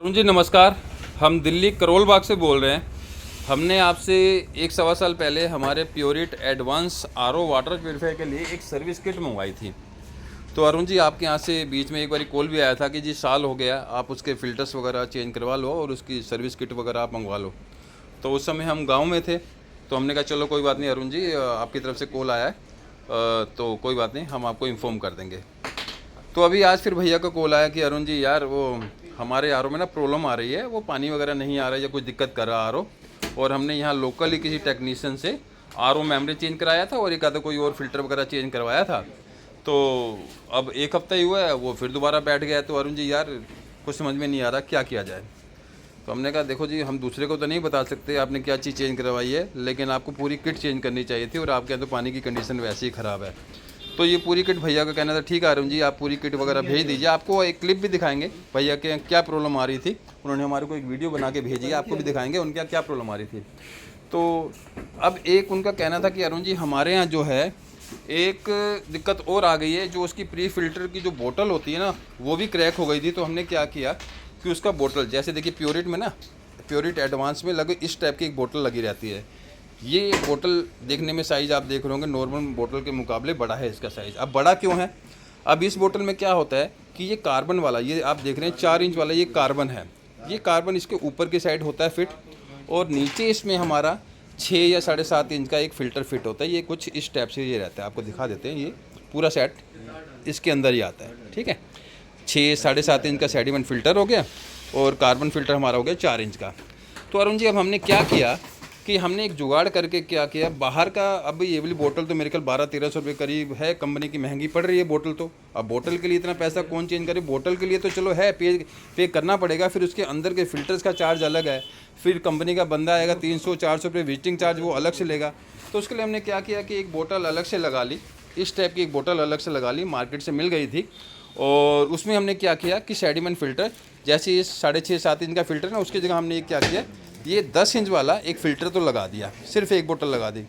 अरुण जी नमस्कार। हम दिल्ली करोल बाग से बोल रहे हैं। हमने आपसे 1 सवा साल पहले हमारे Pureit advance RO water purifier के लिए एक सर्विस किट मंगवाई थी। तो अरुण जी आपके यहाँ से बीच में एक बार कॉल भी आया था कि जी साल हो गया, आप उसके फ़िल्टर्स वगैरह चेंज करवा लो और उसकी सर्विस किट वगैरह आप मंगवा लो। तो उस समय हम गाँव में थे, तो हमने कहा चलो कोई बात नहीं अरुण जी, आपकी तरफ से कॉल आया है, तो कोई बात नहीं, हम आपको इन्फॉर्म कर देंगे। तो अभी आज फिर भैया का कॉल आया कि अरुण जी यार वो हमारे आर ओ में ना प्रॉब्लम आ रही है, वो पानी वगैरह नहीं आ रहा है या कुछ दिक्कत कर रहा आर ओ। और हमने यहाँ लोकल ही किसी टेक्नीशियन से आर ओ मेमोरी चेंज कराया था और एक आधा कोई और फिल्टर वगैरह चेंज करवाया था। तो अब 1 हफ्ता ही हुआ है, वो फिर दोबारा बैठ गया है। तो अरुण जी यार कुछ समझ में नहीं आ रहा क्या किया जाए। तो हमने कहा देखो जी, हम दूसरे को तो नहीं बता सकते आपने क्या चीज़ चेंज करवाई है, लेकिन आपको पूरी किट चेंज करनी चाहिए थी और आपके यहाँ तो पानी की कंडीशन वैसे ही ख़राब है। तो ये पूरी किट भैया का कहना था, ठीक है अरुण जी आप पूरी किट वगैरह भेज दीजिए। आपको एक क्लिप भी दिखाएंगे भैया के क्या प्रॉब्लम आ रही थी, उन्होंने हमारे को एक वीडियो बना के भेजी है, आपको भी दिखाएंगे उनके यहाँ क्या प्रॉब्लम आ रही थी। तो अब एक उनका कहना था कि अरुण जी हमारे यहाँ जो है एक दिक्कत और आ गई है, जो उसकी प्री फिल्टर की जो बोतल होती है ना वो भी क्रैक हो गई थी। तो हमने क्या किया कि उसका बोतल, जैसे देखिए प्योरिट में ना, प्योरिट एडवांस में लगे इस टाइप की एक बोतल लगी रहती है। ये बोतल देखने में साइज़ आप देख रहे होंगे नॉर्मल बोतल के मुकाबले बड़ा है इसका साइज़। अब बड़ा क्यों है, अब इस बोतल में क्या होता है कि ये कार्बन वाला, ये आप देख रहे हैं 4 इंच वाला ये कार्बन है। ये कार्बन इसके ऊपर की साइड होता है फिट, और नीचे इसमें हमारा 6 या 7.5 इंच का एक फ़िल्टर फिट होता है। ये कुछ इस टाइप से ये रहता है, आपको दिखा देते हैं। ये पूरा सेट इसके अंदर ही आता है, ठीक है। 6-7.5 इंच का सेडिमेंट फ़िल्टर हो गया और कार्बन फ़िल्टर हमारा हो गया 4 इंच का। तो अरुण जी अब हमने क्या किया कि हमने एक जुगाड़ करके क्या किया, बाहर का, अब ये वाली बोतल तो मेरे ख्याल 1200-1300 रुपये करीब है, कंपनी की महंगी पड़ रही है बोतल। तो अब बोतल के लिए इतना पैसा कौन चेंज करे, बोतल के लिए तो चलो है पे करना पड़ेगा, फिर उसके अंदर के फ़िल्टर्स का चार्ज अलग है, फिर कंपनी का बंदा आएगा 300-400 रुपये विजिटिंग चार्ज वो अलग से लेगा। तो उसके लिए हमने क्या किया कि एक बोतल अलग से लगा ली, इस टाइप की एक बोतल अलग से लगा ली, मार्केट से मिल गई थी। और उसमें हमने क्या किया कि सेडिमेंट फ़िल्टर, जैसे ये 6.5-7 इंच का फ़िल्टर ना, उसकी जगह हमने क्या किया, ये 10 इंच वाला एक फ़िल्टर तो लगा दिया, सिर्फ एक बोतल लगा दी।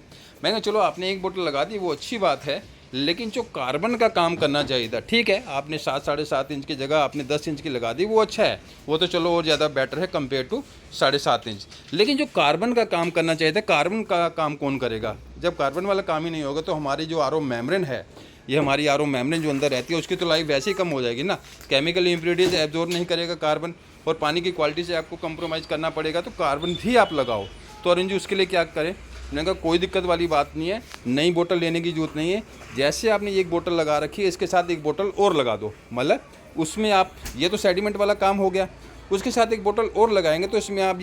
मैंने चलो आपने एक बोतल लगा दी वो अच्छी बात है, लेकिन जो कार्बन का काम करना चाहिए था, ठीक है आपने 7-7.5 इंच की जगह आपने 10 इंच की लगा दी, वो अच्छा है, वो तो चलो और ज़्यादा बेटर है कंपेयर टू 7.5 इंच। लेकिन जो कार्बन का काम करना चाहिए था, कार्बन का काम कौन करेगा जब कार्बन वाला काम ही नहीं होगा। तो हमारी जो आरओ मेम्ब्रेन है, ये हमारी आरओ मेम्ब्रेन जो अंदर रहती है उसकी तो लाइफ वैसे ही कम हो जाएगी ना, केमिकल इम्प्योरिटीज एब्जॉर्ब नहीं करेगा कार्बन, और पानी की क्वालिटी से आपको कंप्रोमाइज़ करना पड़ेगा, तो कार्बन भी आप लगाओ। तो अरुण जी उसके लिए क्या करें, मैंने कहा कोई दिक्कत वाली बात नहीं है, नई बोतल लेने की जरूरत नहीं है, जैसे आपने एक बोतल लगा रखी है इसके साथ एक बोतल और लगा दो, मतलब उसमें आप, ये तो सेडिमेंट वाला काम हो गया, उसके साथ एक बोतल और लगाएंगे तो इसमें आप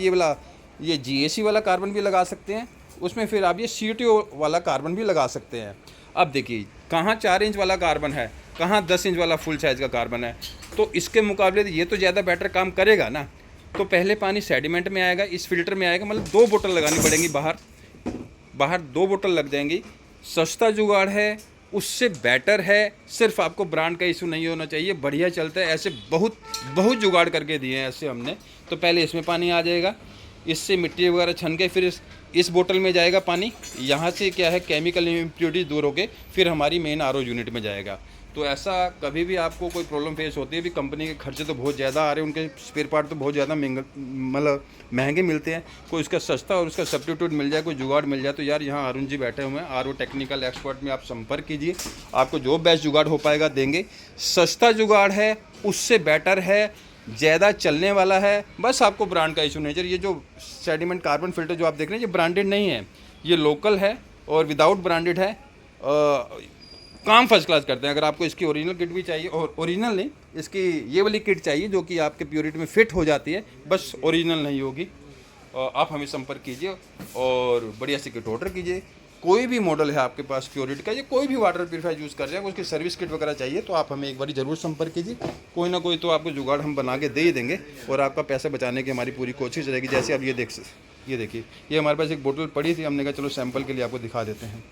ये GAC वाला कार्बन भी लगा सकते हैं, उसमें फिर आप ये CTO वाला कार्बन भी लगा सकते हैं। अब देखिए कहाँ 4 इंच वाला कार्बन है, कहाँ 10 इंच वाला फुल साइज़ का कार्बन है, तो इसके मुकाबले ये तो ज़्यादा बेटर काम करेगा ना। तो पहले पानी सेडिमेंट में आएगा, इस फिल्टर में आएगा, मतलब 2 बोतल लगानी पड़ेंगी, बाहर 2 बोतल लग जाएंगी। सस्ता जुगाड़ है, उससे बेटर है, सिर्फ आपको ब्रांड का इशू नहीं होना चाहिए, बढ़िया चलता है। ऐसे बहुत बहुत जुगाड़ करके दिए हैं ऐसे हमने। तो पहले इसमें पानी आ जाएगा, इससे मिट्टी वगैरह छन के फिर इस बोतल में जाएगा पानी, यहाँ से क्या है केमिकल इम्प्योरिटीज दूर होके फिर हमारी मेन आरओ यूनिट में जाएगा। तो ऐसा कभी भी आपको कोई प्रॉब्लम फेस होती है, भी कंपनी के खर्चे तो बहुत ज़्यादा आ रहे हैं, उनके स्पेयर पार्ट तो बहुत ज़्यादा मतलब महंगे मिलते हैं, कोई उसका सस्ता और उसका सब्स्टिट्यूट मिल जाए, कोई जुगाड़ मिल जाए, तो यार यहाँ अरुण जी बैठे हुए हैं आरओ टेक्निकल एक्सपर्ट में, आप संपर्क कीजिए, आपको जो बेस्ट जुगाड़ हो पाएगा देंगे। सस्ता जुगाड़ है, उससे बेटर है, ज़्यादा चलने वाला है, बस आपको ब्रांड का इशू नहीं चाहिए। ये जो सेडिमेंट कार्बन फिल्टर जो आप देख रहे हैं ये ब्रांडेड नहीं है, ये लोकल है और विदाउट ब्रांडेड है, काम फर्स्ट क्लास करते हैं। अगर आपको इसकी ओरिजिनल किट भी चाहिए, और ओरिजिनल नहीं, इसकी ये वाली किट चाहिए जो कि आपके प्योरिटी में फिट हो जाती है, बस ओरिजिनल नहीं होगी, आप हमें संपर्क कीजिए और बढ़िया सी किट ऑर्डर कीजिए। कोई भी मॉडल है आपके पास प्योरिटी का, या कोई भी वाटर प्यूरीफायर यूज़ कर रहे हैं, उसकी सर्विस किट वगैरह चाहिए तो आप हमें एक बार ज़रूर संपर्क कीजिए। कोई ना कोई तो आपको जुगाड़ हम बना के दे ही देंगे, और आपका पैसा बचाने की हमारी पूरी कोशिश रहेगी। जैसे आप ये देखिए, ये हमारे पास एक बोतल पड़ी थी, हमने कहा चलो सैंपल के लिए आपको दिखा देते हैं।